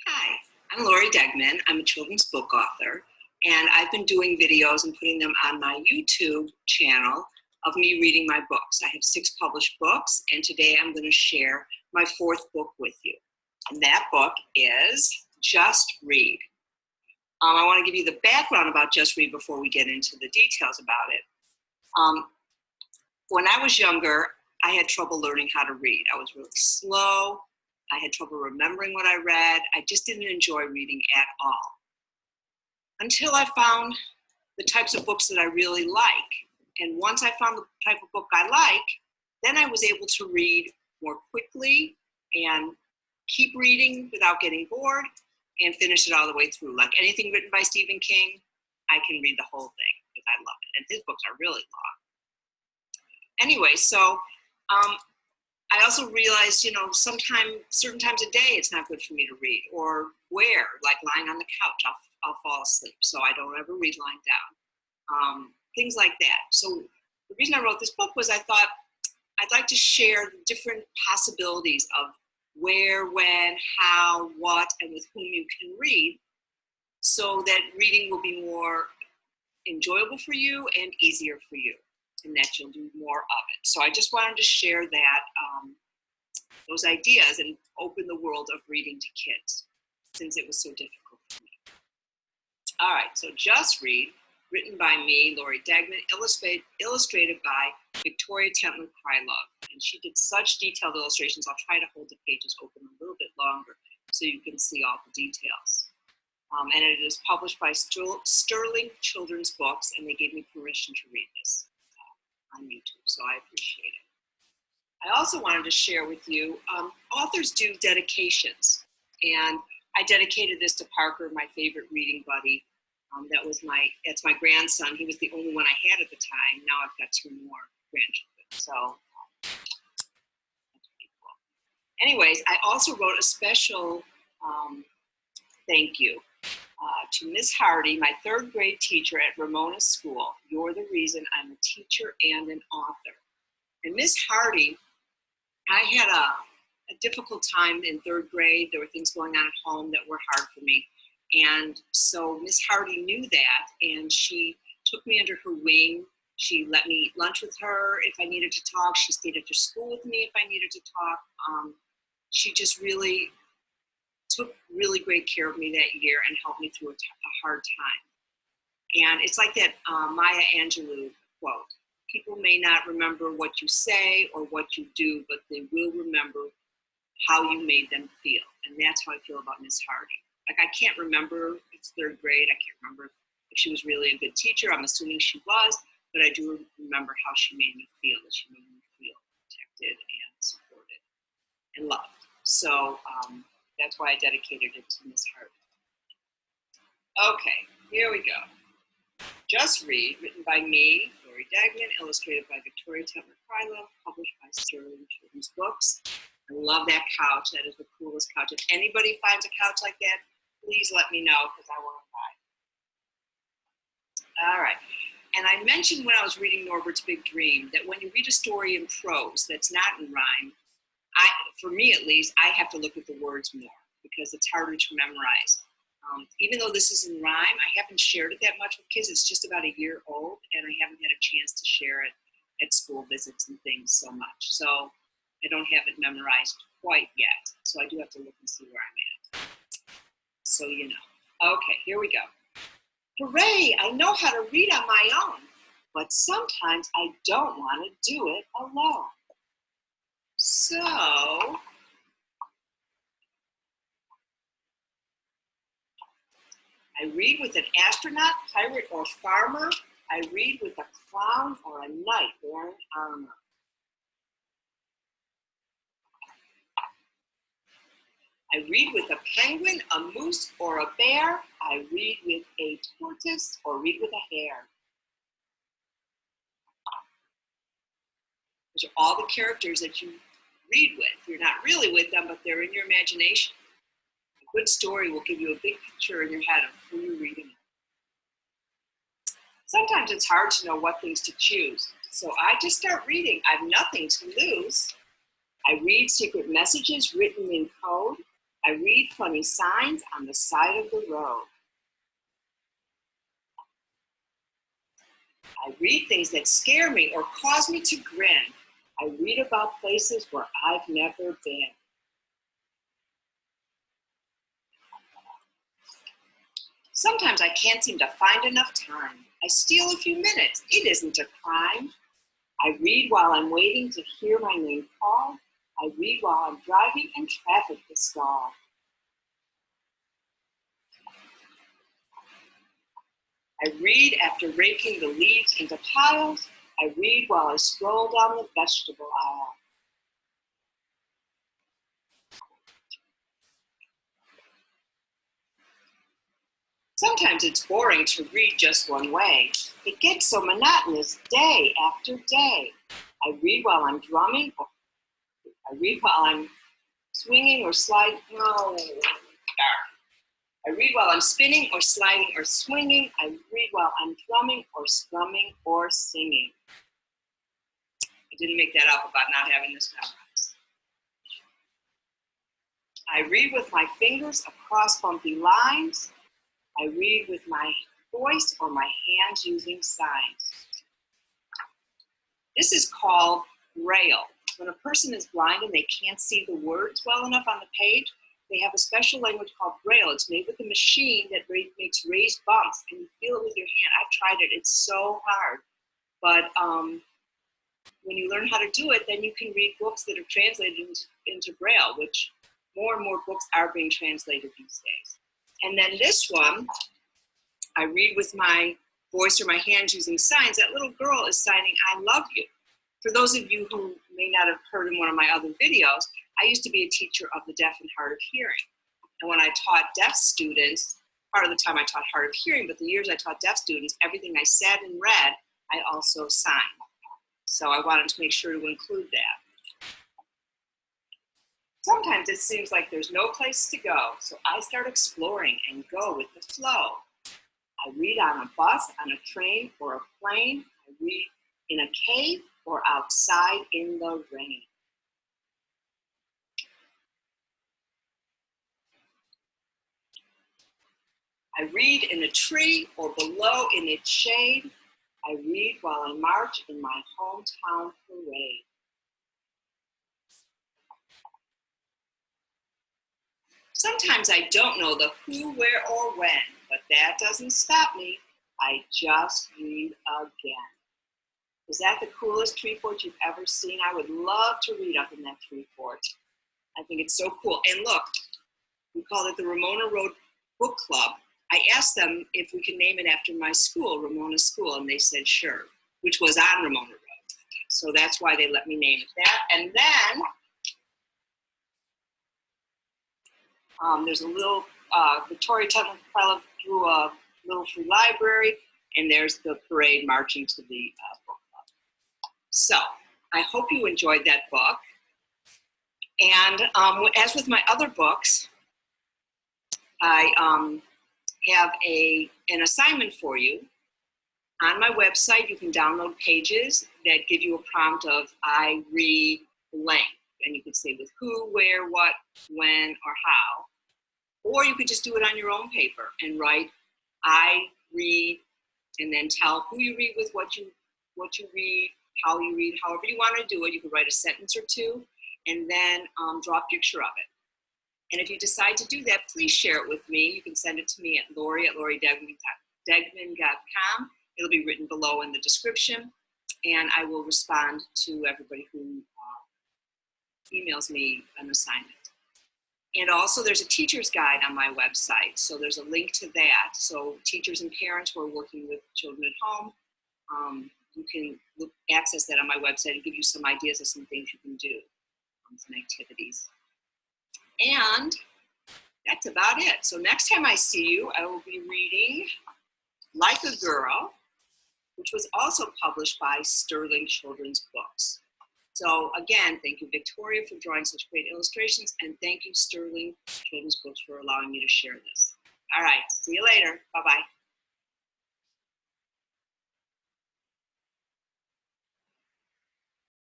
Hi, I'm Lori Degman. I'm a children's book author, and I've been doing videos and putting them on my YouTube channel of me reading my books. I have 6 published books, and today I'm going to share my 4th book with you. And that book is Just Read. I want to give you the background about Just Read before we get into the details about it. When I was younger, I had trouble learning how to read. I was really slow. I had trouble remembering what I read. I just didn't enjoy reading at all. Until I found the types of books that I really like. And once I found the type of book I like, then I was able to read more quickly and keep reading without getting bored and finish it all the way through. Like anything written by Stephen King, I can read the whole thing because I love it. And his books are really long. Anyway, so I also realized, certain times a day it's not good for me to read, or like lying on the couch, I'll fall asleep. So I don't ever read lying down, things like that. So the reason I wrote this book was I thought I'd like to share the different possibilities of where, when, how, what, and with whom you can read, so that reading will be more enjoyable for you and easier for you, and that you'll do more of it. So I just wanted to share that, those ideas, and open the world of reading to kids, since it was so difficult for me. All right, so Just Read, written by me, Lori Degman, illustrated by Victoria Tentler-Krylov. And she did such detailed illustrations. I'll try to hold the pages open a little bit longer so you can see all the details. And it is published by Sterling Children's Books, and they gave me permission to read this on YouTube, so I appreciate it. I also wanted to share with you, authors do dedications, and I dedicated this to Parker, my favorite reading buddy. It's my grandson. He was the only one I had at the time. Now I've got 2 more grandchildren, so that's pretty cool. Anyways, I also wrote a special thank you to Miss Hardy, my 3rd grade teacher at Ramona School. You're the reason I'm a teacher and an author. And Miss Hardy, I had a difficult time in 3rd grade. There were things going on at home that were hard for me. And so Miss Hardy knew that, and she took me under her wing. She let me eat lunch with her if I needed to talk. She stayed after school with me if I needed to talk. She just really took really great care of me that year and helped me through a hard time. And it's like that Maya Angelou quote: people may not remember what you say or what you do, but they will remember how you made them feel. And that's how I feel about Miss Hardy. Like, I can't remember, it's 3rd grade, I can't remember if she was really a good teacher. I'm assuming she was, but I do remember how she made me feel, that she made me feel protected and supported and loved. So that's why I dedicated it to Miss Hardy. Okay, here we go. Just Read, written by me, Lori Degman, illustrated by Victoria Tentler-Krylov, published by Sterling Children's Books. I love that couch. That is the coolest couch. If anybody finds a couch like that, please let me know, because I want to buy it. All right. And I mentioned when I was reading Norbert's Big Dream that when you read a story in prose that's not in rhyme, for me at least, I have to look at the words more because it's harder to memorize. Even though this is in rhyme, I haven't shared it that much with kids. It's just about a year old, and I haven't had a chance to share it at school visits and things so much. So I don't have it memorized quite yet. So I do have to look and see where I'm at. So you know. Okay, here we go. Hooray, I know how to read on my own, but sometimes I don't want to do it alone. So I read with an astronaut, pirate, or farmer. I read with a clown or a knight wearing armor. I read with a penguin, a moose, or a bear. I read with a tortoise or read with a hare. Those are all the characters that you read with. You're not really with them, but they're in your imagination. A good story will give you a big picture in your head of who you're reading. Sometimes it's hard to know what things to choose, so I just start reading. I have nothing to lose. I read secret messages written in code. I read funny signs on the side of the road. I read things that scare me or cause me to grin. I read about places where I've never been. Sometimes I can't seem to find enough time. I steal a few minutes. It isn't a crime. I read while I'm waiting to hear my name called. I read while I'm driving and traffic is stalled. I read after raking the leaves into piles. I read while I stroll down the vegetable aisle. Sometimes it's boring to read just one way. It gets so monotonous day after day. I read while I'm drumming. I read while I'm swinging or sliding. No. I read while I'm spinning or sliding or swinging. I read while I'm drumming or strumming or singing. I didn't make that up about not having this memorized. I read with my fingers across bumpy lines. I read with my voice or my hands using signs. This is called Braille. When a person is blind and they can't see the words well enough on the page, they have a special language called Braille. It's made with a machine that makes raised bumps, and you feel it with your hand. I've tried it. It's so hard. But when you learn how to do it, then you can read books that are translated into Braille, which more and more books are being translated these days. And then this one, I read with my voice or my hands using signs. That little girl is signing, I love you. For those of you who may not have heard in one of my other videos, I used to be a teacher of the deaf and hard of hearing. And when I taught deaf students, part of the time I taught hard of hearing, but the years I taught deaf students, everything I said and read, I also signed. So I wanted to make sure to include that. Sometimes it seems like there's no place to go, so I start exploring and go with the flow. I read on a bus, on a train, or a plane. I read in a cave or outside in the rain. I read in a tree or below in its shade. I read while I march in my hometown parade. Sometimes I don't know the who, where, or when, but that doesn't stop me. I just read again. Is that the coolest tree fort you've ever seen? I would love to read up in that tree fort. I think it's so cool. And look, we call it the Ramona Road Book Club. I asked them if we could name it after my school, Ramona School, and they said sure, which was on Ramona Road. So that's why they let me name it that. And then there's a little Victoria Tentler-Krylov through a little free library, and there's the parade marching to the book club. So I hope you enjoyed that book. And as with my other books, I have an assignment for you. On my website, you can download pages that give you a prompt of I read blank. And you can say with who, where, what, when, or how. Or you could just do it on your own paper and write I read, and then tell who you read with, what you read, how you read, however you want to do it. You could write a sentence or two and then draw a picture of it. And if you decide to do that, please share it with me. You can send it to me at lori@loridegman.com. It'll be written below in the description, and I will respond to everybody who emails me an assignment. And also there's a teacher's guide on my website, so there's a link to that. So teachers and parents who are working with children at home, you can access that on my website and give you some ideas of some things you can do, some activities. And that's about it. So next time I see you, I will be reading Like a Girl, which was also published by Sterling Children's Books. So again, thank you, Victoria, for drawing such great illustrations, and thank you, Sterling Children's Books, for allowing me to share this. All right, see you later. Bye-bye.